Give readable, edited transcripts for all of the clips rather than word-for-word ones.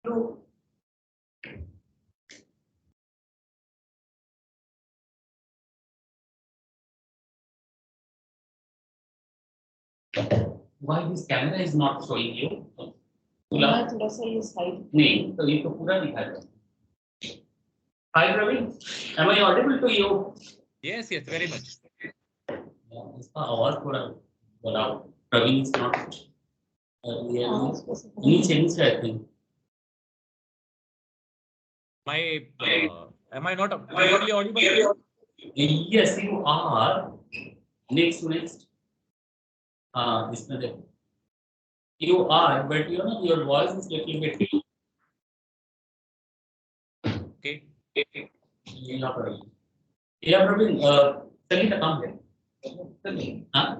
True. Why this camera is not showing you? थोड़ा सा ये साइड नहीं तो ये तो पूरा दिखा रहा है. Hi Praveen, am I audible to you? Yes, yes, very much. इसका आवाज थोड़ा बढ़ाओ. Praveen is not really changed I think. Am I not clearly audible? Yes, you are. Next. इसमें देखो. You are, but you know your voice is little bit. Okay. Yeah, Praveen. Yeah, Praveen. Sangeeta, come here. Huh?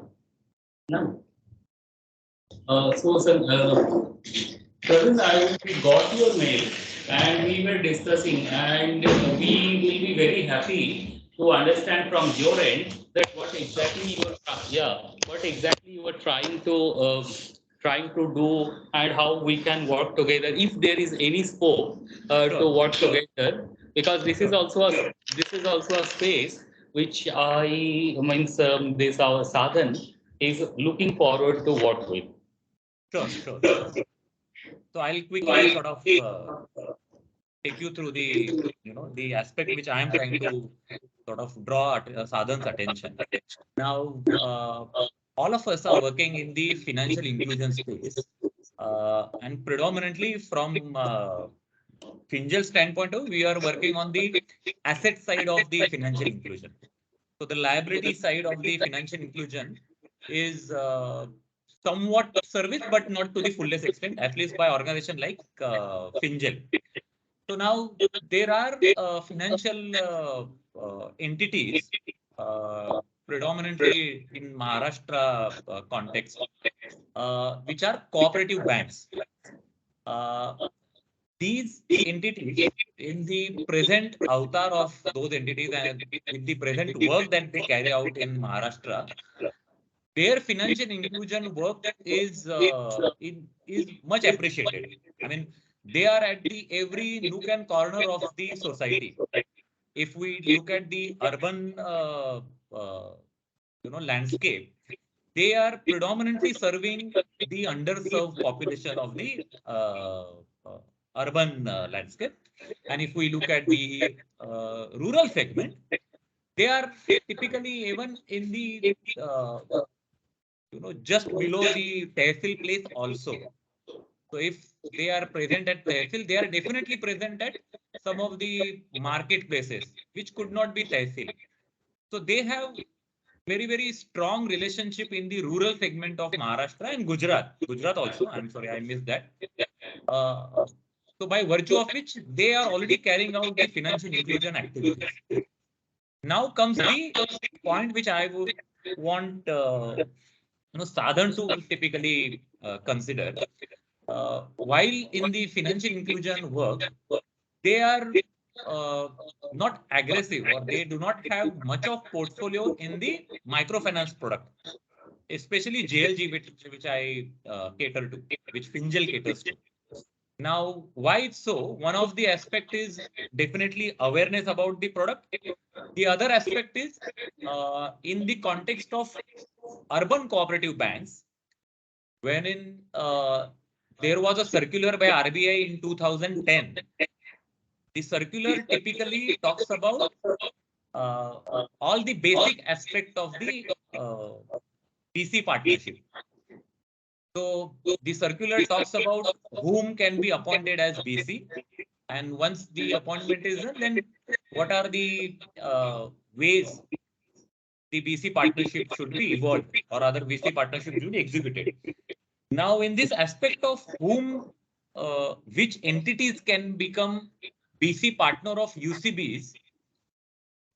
No. Praveen, I got your mail and we were discussing, and we will be very happy to understand from your end that what exactly you were trying to do and how we can work together if there is any scope to work together, because this is also a space which I means this our sadhan is looking forward to work with. Sure. So I'll quickly sort of take you through the aspect which I am trying to sort of draw Sadhan's attention. Now, all of us are working in the financial inclusion space, and predominantly from Fingel's standpoint of view, we are working on the asset side of the financial inclusion. So the liability side of the financial inclusion is somewhat serviced, but not to the fullest extent, at least by organization like Fingel. So now there are financial entities, predominantly in Maharashtra context, which are cooperative banks. These entities, in the present avatar of those entities and with the present work that they carry out in Maharashtra, their financial inclusion work is much appreciated. I mean, they are at the every nook and corner of the society. If we look at the urban landscape, they are predominantly serving the underserved population of the urban landscape. And if we look at the rural segment, they are typically even in the just below the tehsil place also. So if they are present at tehsil, they are definitely present at some of the marketplaces, which could not be tehsil. So they have very strong relationship in the rural segment of Maharashtra and Gujarat. Gujarat also, I'm sorry, I missed that. So by virtue of which they are already carrying out the financial inclusion activities. Now comes the point which I would want Sadhan to typically consider. While in the financial inclusion work, they are not aggressive, or they do not have much of portfolio in the microfinance product, especially JLG, which I cater to, which Fingel caters to. Now, why it's so? One of the aspect is definitely awareness about the product. The other aspect is in the context of urban cooperative banks, wherein there was a circular by RBI in 2010. The circular typically talks about all the basic aspect of the BC partnership. So the circular talks about whom can be appointed as BC, and once the appointment is done, then what are the ways the BC partnership should be evolved, or other BC partnership should be executed. Now, in this aspect of whom, which entities can become BC partner of UCBs,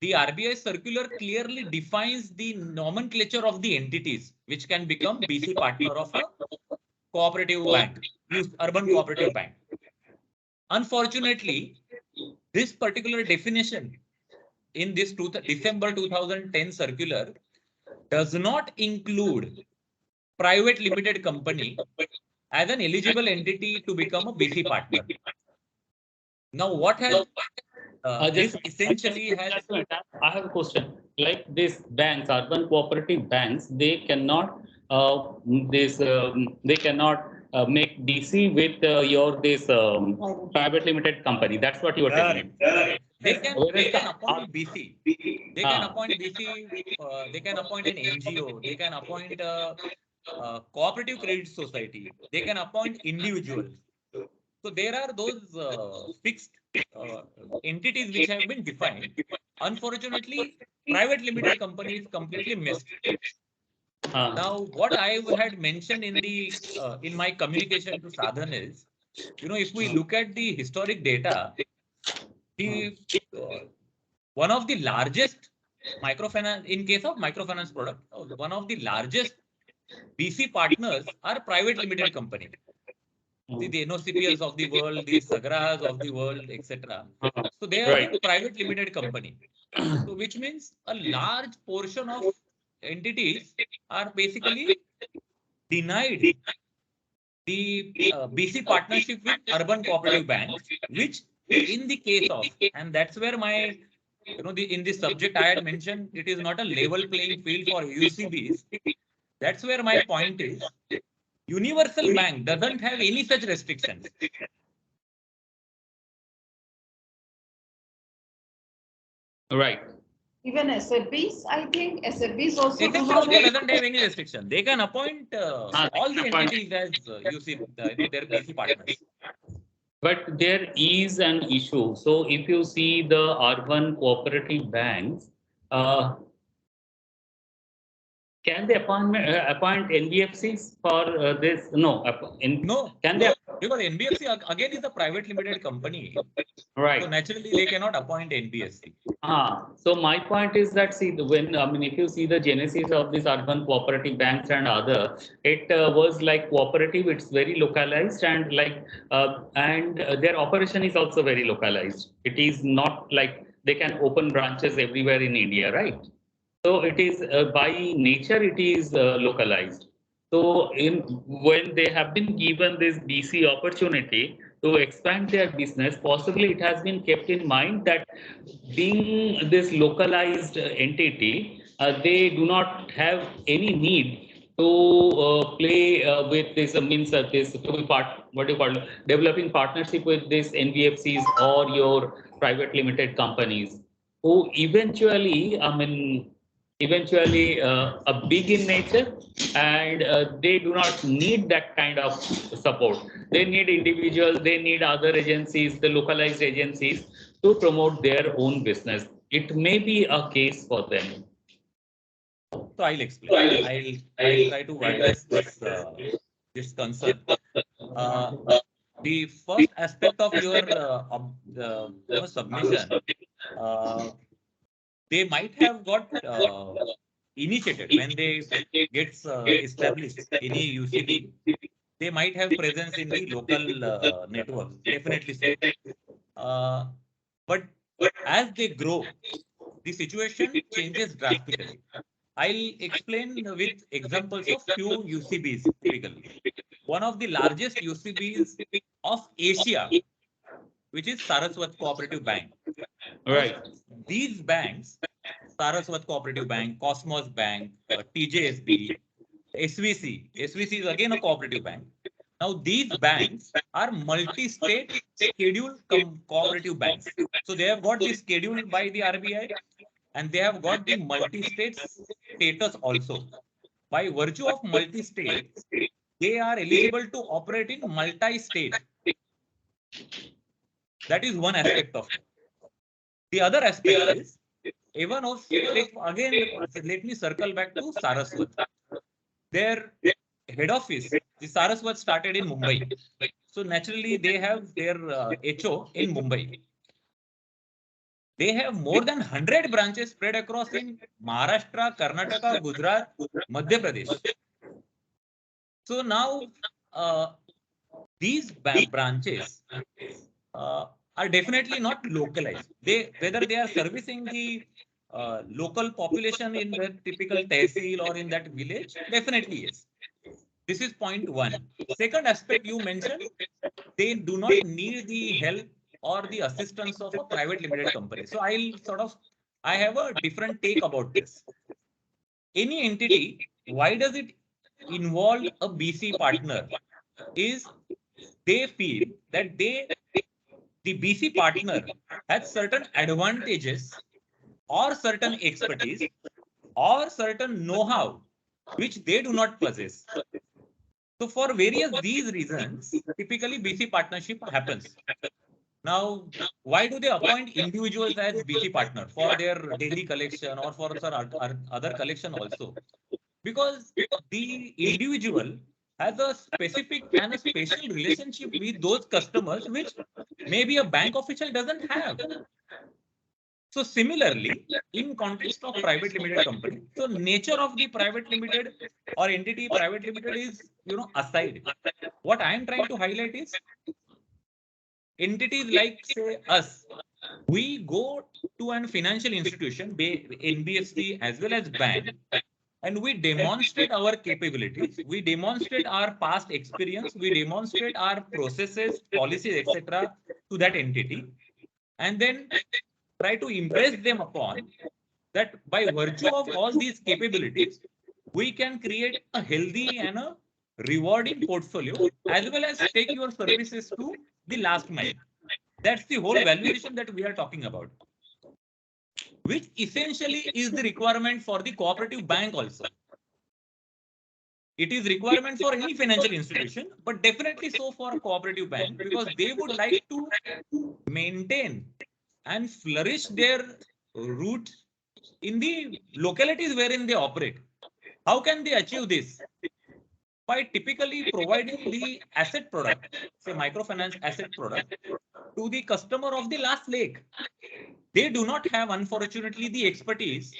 the RBI circular clearly defines the nomenclature of the entities which can become BC partner of a cooperative bank, urban cooperative bank. Unfortunately, this particular definition in this December 2010 circular does not include private limited company as an eligible entity to become a BC partner. Now, what has this essentially has. I have a question. Like these banks, urban cooperative banks, they cannot they cannot make DC with your this private limited company. That's what you are telling. Correct. They Whereas can the appoint BC. They can appoint BC. They can appoint an NGO. They can appoint a cooperative credit society. They can appoint individuals. So there are those fixed uh, entities which have been defined. Unfortunately, private limited company is completely missed. Now, what I had mentioned in my communication to Sadhan is, if we look at the historic data, the one of the largest microfinance in case of microfinance product, one of the largest BC partners are private limited company. See, the NOCPLs of the world, the Sagras of the world, etc. So they have been private limited company. So which means a large portion of entities are basically denied the BC partnership with urban cooperative banks, which in the case of, and that's where my, in this subject I had mentioned, it is not a level playing field for UCBs. That's where my point is. Universal Bank doesn't have any such restrictions. Right. Even SFBs, I think SFBs also do SFB not also have. doesn't have any restriction. They can appoint all the entities as their BC partners. But there is an issue. So if you see the urban cooperative banks, can they appoint NBFCs for this? No. No. Can they? Because NBFC again is a private limited company. Right. So naturally they cannot appoint NBFC. So my point is that if you see the genesis of these urban cooperative banks and other, it was like cooperative. It's very localized and their operation is also very localized. It is not like they can open branches everywhere in India, right? So it is by nature it is localized. So when they have been given this BC opportunity to expand their business, possibly it has been kept in mind that being this localized entity, they do not have any need to play with this this to be what do you call developing partnership with this NBFCs or your private limited companies who eventually a big in nature, and they do not need that kind of support. They need individuals, they need other agencies, the localized agencies to promote their own business. It may be a case for them. So I'll explain. I'll try to address this concern. The first aspect of your submission, they might have got initiated when they gets established any UCB. They might have presence in the local networks, definitely so. But as they grow, the situation changes drastically. I'll explain with examples of few UCBs typically. One of the largest UCBs of Asia, which is Saraswat Cooperative Bank. Right. These banks, Saraswat Cooperative Bank, Cosmos Bank, TJSB, SVC. SVC is again a cooperative bank. Now, these banks are multi-state scheduled cooperative banks. So they have got the scheduled by the RBI and they have got the multi-state status also. By virtue of multi-state, they are eligible to operate in multi-state. That is one aspect of it. The other aspect is, even of, again, let me circle back to Saraswat. Their head office, the Saraswat started in Mumbai. So naturally, they have their HO in Mumbai. They have more than 100 branches spread across in Maharashtra, Karnataka, Gujarat, Madhya Pradesh. So now these branches are definitely not localized. Whether they are servicing the local population in the typical tehsil or in that village, definitely yes. This is point one. Second aspect you mentioned, they do not need the help or the assistance of a private limited company. So I have a different take about this. Any entity, why does it involve a BC partner? Is they feel that the BC partner has certain advantages or certain expertise or certain know-how which they do not possess. So for various these reasons, typically BC partnership happens. Now, why do they appoint individuals as BC partner for their daily collection or for other collection also? Because the individual has a specific and a special relationship with those customers, which maybe a bank official doesn't have. So similarly, in context of private limited company, so nature of the private limited or entity private limited is, aside. What I am trying to highlight is entities like say us, we go to an financial institution, NBFC as well as bank, and we demonstrate our capabilities, we demonstrate our past experience, we demonstrate our processes, policies, etc. to that entity, and then try to impress them upon that by virtue of all these capabilities, we can create a healthy and a rewarding portfolio as well as take your services to the last mile. That's the whole valuation that we are talking about, which essentially is the requirement for the cooperative bank also. It is requirement for any financial institution, but definitely so for a cooperative bank, because they would like to maintain and flourish their roots in the localities wherein they operate. How can they achieve this? By typically providing the asset product, say microfinance asset product, to the customer of the last leg. They do not have, unfortunately, the expertise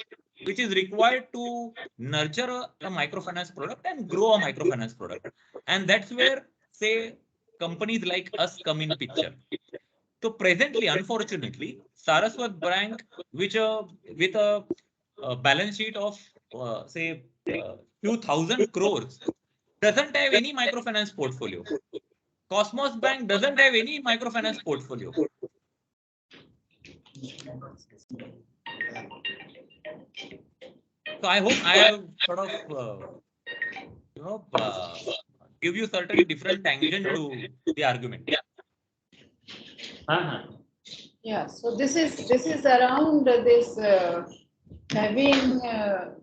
which is required to nurture a microfinance product and grow a microfinance product. And that's where, say, companies like us come in picture. So presently, unfortunately, Saraswat Bank, which with a balance sheet of say few thousand crores, doesn't have any microfinance portfolio. Cosmos Bank doesn't have any microfinance portfolio. So I hope I have sort of give you certain different tangent to the argument. Yeah, so this is around this having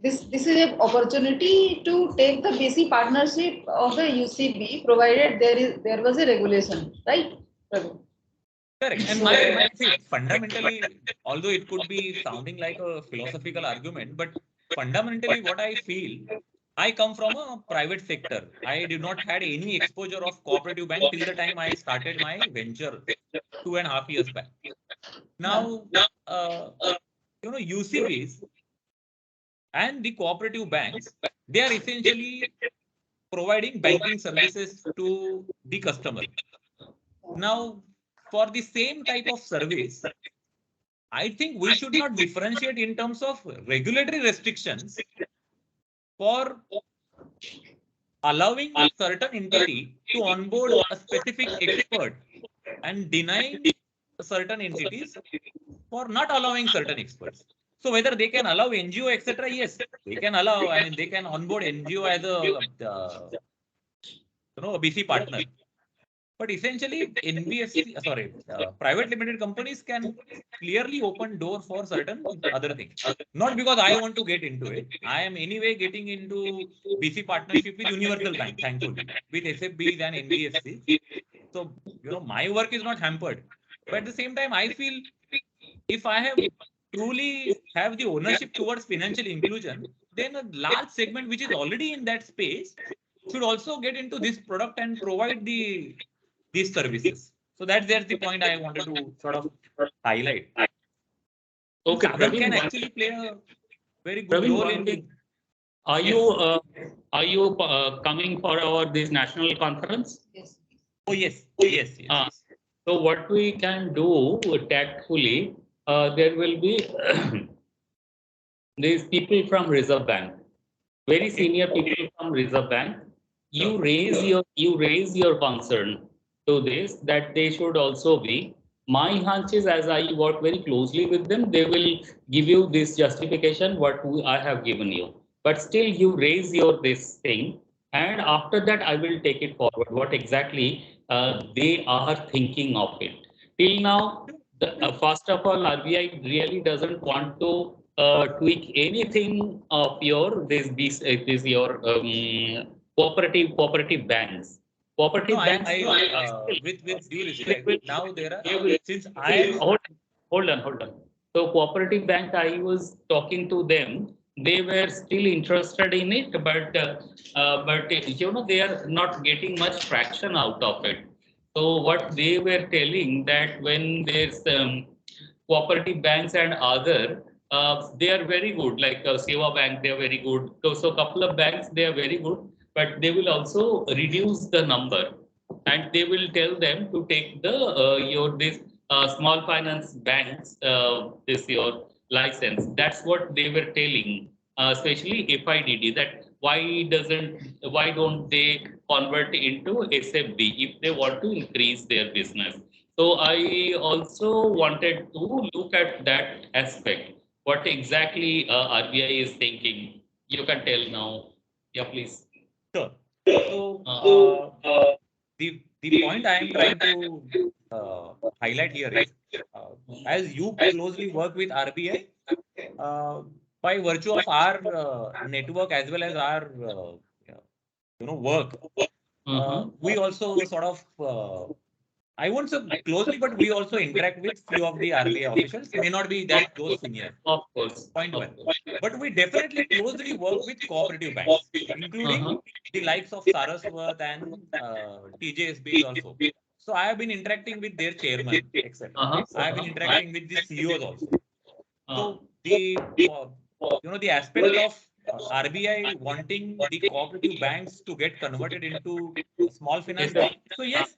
this is an opportunity to take the BC partnership of the UCB, provided there was a regulation, right? Correct. And my see, fundamentally, although it could be sounding like a philosophical argument, but fundamentally what I feel, I come from a private sector. I did not had any exposure of cooperative bank till the time I started my venture 2.5 years back. Now, UCBs and the cooperative banks, they are essentially providing banking services to the customer. Now, for the same type of service, I think we should not differentiate in terms of regulatory restrictions for allowing a certain entity to onboard a specific expert and denying certain entities for not allowing certain experts. So whether they can allow NGO, etc., yes, they can allow. I mean, they can onboard NGO as a BC partner. But essentially, private limited companies can clearly open door for certain other things. Not because I want to get into it. I am anyway getting into BC partnership with Universal Bank, thankfully, with SFBs and NBFCs. So, my work is not hampered. But at the same time, I feel if I have truly have the ownership towards financial inclusion, then a large segment which is already in that space should also get into this product and provide these services. So that's the point I wanted to sort of highlight. Okay, Sagar can Praveen, actually play a very good role in. are you coming for this national conference? Yes. Oh yes. So what we can do tactfully, there will be these people from Reserve Bank, very Okay. senior people from Reserve Bank. you raise your concern to this that they should also be. My hunch is, as I work very closely with them, they will give you this justification what I have given you. But still, you raise your this thing, and after that, I will take it forward. What exactly they are thinking of it. Till now, first of all, RBI really doesn't want to tweak anything of your this your cooperative banks. No, Cooperative banks with due they respect, will, now there are, they will since I still am, hold on. So cooperative bank, I was talking to them. They were still interested in it, but you know they are not getting much traction out of it. So what they were telling that when there's cooperative banks and other, they are very good. Like Seva Bank, they are very good. So couple of banks, they are very good, but they will also reduce the number, and they will tell them to take the your this small finance banks this your license. That's what they were telling, especially FIDD. That why don't they convert into SFB if they want to increase their business? So I also wanted to look at that aspect. What exactly RBI is thinking? You can tell now. Yeah, please. sure. So Uh, the point I am trying to highlight here is, as you closely work with RBI, by virtue of our network as well as our work, we also sort of I won't say closely, but we also interact with few of the RBI officials. May not be that those senior. Of course, Point of one. course. But we definitely closely work with cooperative banks, including the likes of Saraswat and TJSBs also. So I have been interacting with their chairman, etc. I have been interacting with the CEOs also. So the the aspect of RBI wanting the cooperative banks to get converted into small finance bank. So yes,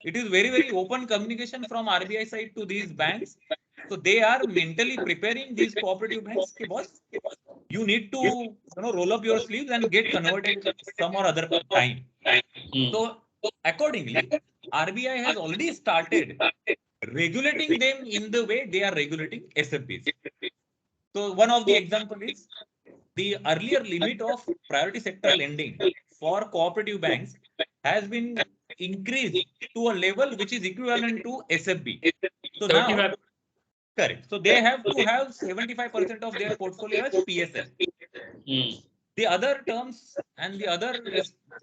it is very open communication from RBI side to these banks. So they are mentally preparing these cooperative banks. Okay, boss, you need to roll up your sleeves and get converted some or other time. So accordingly, RBI has already started regulating them in the way they are regulating SFBs. So one of the example is the earlier limit of priority sector lending for cooperative banks has been increased to a level which is equivalent to SFB. So now, 75. correct. So they have to have 75% of their portfolio as PSL. The other terms and the other,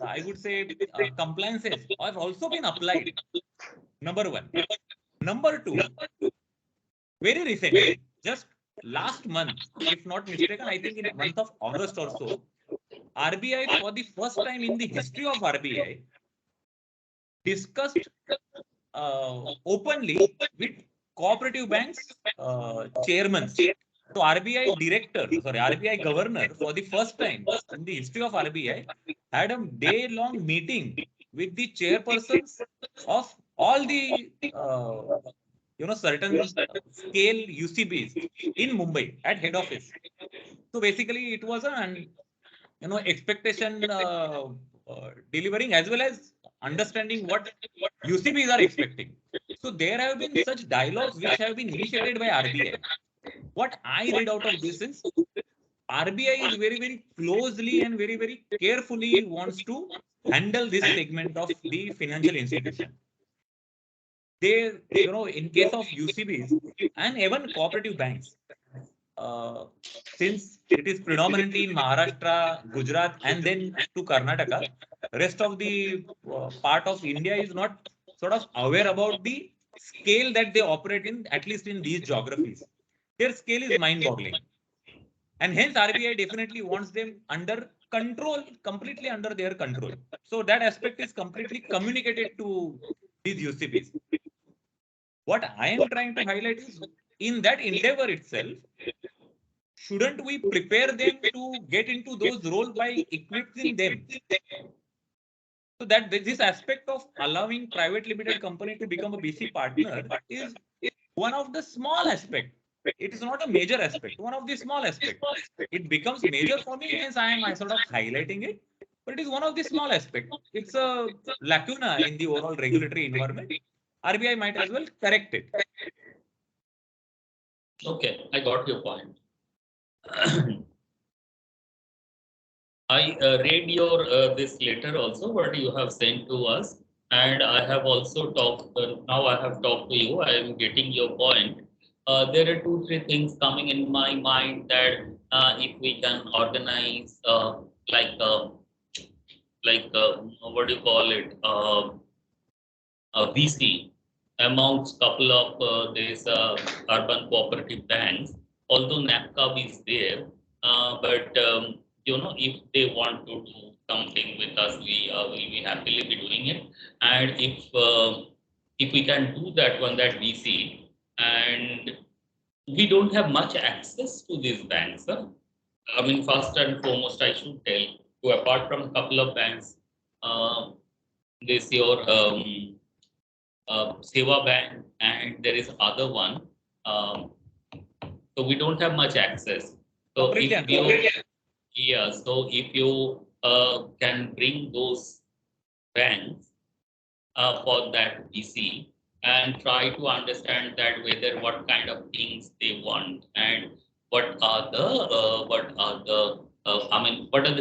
I would say, compliances have also been applied. Number one. Number two, very recently, just last month, if not mistaken, I think in the month of August or so, RBI, for the first time in the history of RBI, discussed openly with cooperative banks chairmen. So RBI governor, for the first time in the history of RBI, had a day-long meeting with the chairpersons of all the certain scale UCBs in Mumbai at head office. So basically, it was an expectation delivering as well as understanding what UCBs are expecting. So there have been such dialogues which have been initiated by RBI. What I read out of this is RBI is very closely and very carefully wants to handle this segment of the financial institution. They, in case of UCBs and even cooperative banks, since it is predominantly in Maharashtra, Gujarat, and then to Karnataka, rest of the part of India is not sort of aware about the scale that they operate in, at least in these geographies. Their scale is mind-boggling. And hence RBI definitely wants them under control, completely under their control. So that aspect is completely communicated to these UCBs. What I am trying to highlight is, in that endeavor itself, shouldn't we prepare them to get into those roles by equipping them? So that this aspect of allowing private limited company to become a BC partner is one of the small aspect. It is not a major aspect, one of the small aspect. It becomes major for me, hence I am sort of highlighting it. but it is one of the small aspects. It's a lacuna in the overall regulatory environment. RBI might as well correct it. Okay, I got your point. I read your this letter also, what you have sent to us, and I have also talked. Now I have talked to you. I am getting your point. There are two, three things coming in my mind that if we can organize like uh, what do you call it? VC amongst couple of these urban cooperative banks. Although NAPCAB is there, but if they want to do something with us, we will be happily be doing it. And if we can do that one, that VC, and we don't have much access to these banks. Huh? I mean, first and foremost, I should tell you, apart from a couple of banks, uh, this your Seva Bank, and there is other one. Um, so we don't have much access. So if Completely you, yeah, so if you can bring those banks for that VC and try to understand that whether what kind of things they want and what are the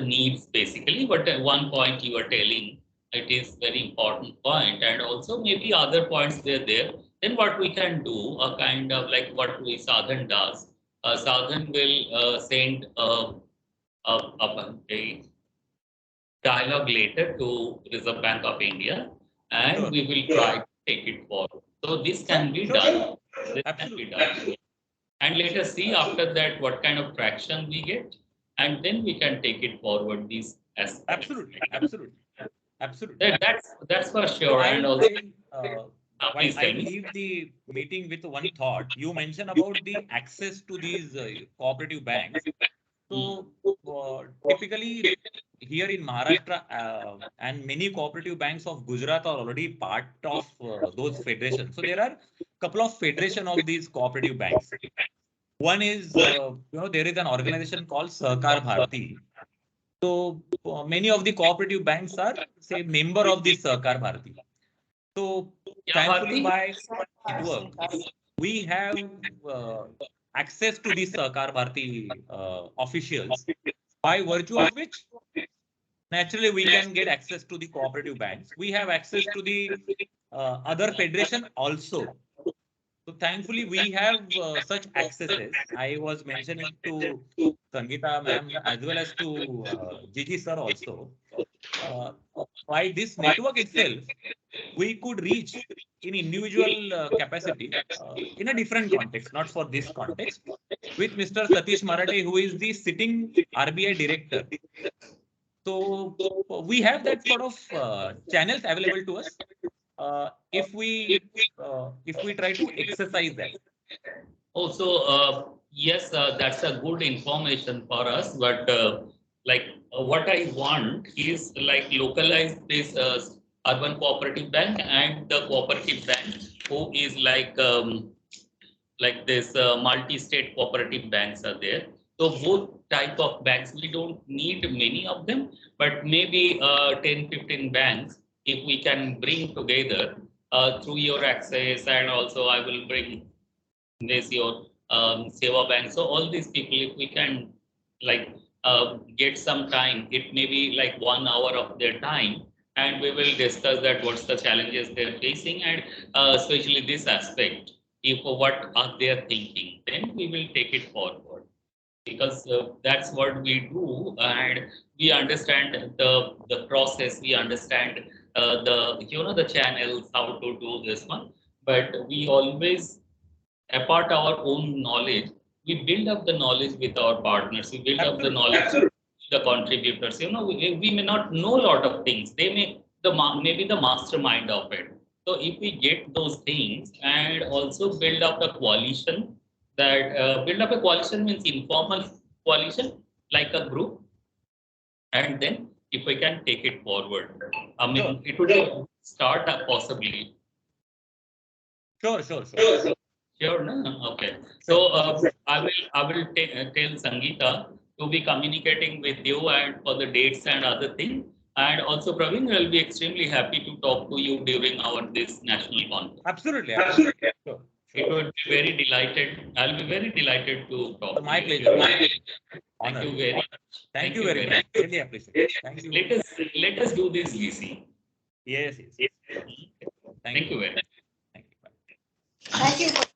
needs basically. But at one point you are telling it is very important point, and also maybe other points they're there. Then what we can do, a kind of like what we Sadhan does. Sadhan will send a dialogue later to Reserve Bank of India, and sure. we will try to take it forward. So this Sure, can be sure. done. This can be Absolutely. done. And let us see after that what kind of traction we get, and then we can take it forward, these aspects. Absolutely. Absolutely. Absolutely. That's for So sure. And also, while please tell I me. leave the meeting with one thought, you mentioned about the access to these cooperative banks. So typically here in Maharashtra and many cooperative banks of Gujarat are already part of those federations. So there are a couple of federation of these cooperative banks. One is, there is an organization called Sahkar Bharati. So many of the cooperative banks are, say, member of this Sahkar Bharati. So Yeah, thankfully, Bharti? by network, we have uh, access to these Sahkar Bharati officials, by virtue of which naturally we can get access to the cooperative banks. We have access to the other federation also. So thankfully, we have such accesses. I was mentioning to Sangeeta ma'am as well as to Gigi sir also. Uh, by this network itself, we could reach in individual capacity in a different context, not for this context, with Mr. Satish Marathi, who is the sitting RBI director. So we have that sort of channels available to us if we try to exercise that. Also, yes, that's a good information for us. But what I want is like localize this urban cooperative bank and the cooperative bank who is like this multi-state cooperative banks are there. So both type of banks, we don't need many of them, but maybe 10, 15 banks, if we can bring together through your access, and also I will bring this your Seva Bank. So all these people, if we can like get some time, it may be like 1 hour of their time, and we will discuss that what's the challenges they're facing, and especially this aspect, if what are they thinking, then we will take it forward, because that's what we do, and we understand the process, we understand the channels, how to do this one, but we always apart our own knowledge, we build up the knowledge with our partners. We build up the Absolutely. knowledge with the contributors. We may not know a lot of things. They may maybe the mastermind of it. So if we get those things and also build up a coalition, that build up a coalition means informal coalition like a group, and then if we can take it forward, I Sure. mean it would start possibly. Sure, sure, sure. Sure, no? Okay. Sure, So sure. I will tell Sangeeta to be communicating with you and for the dates and other things. And also, Praveen, we'll be extremely happy to talk to you during our this national conference. Absolutely. Absolutely. Sure. It would be very delighted. I'll be very delighted to talk to My you. pleasure. Thank Honor. you very much. Thank you very much. Really appreciate. Thank you. Let us do this, VC. Yes. Yes. Thank you very much. Thank you. Bye. Thank you.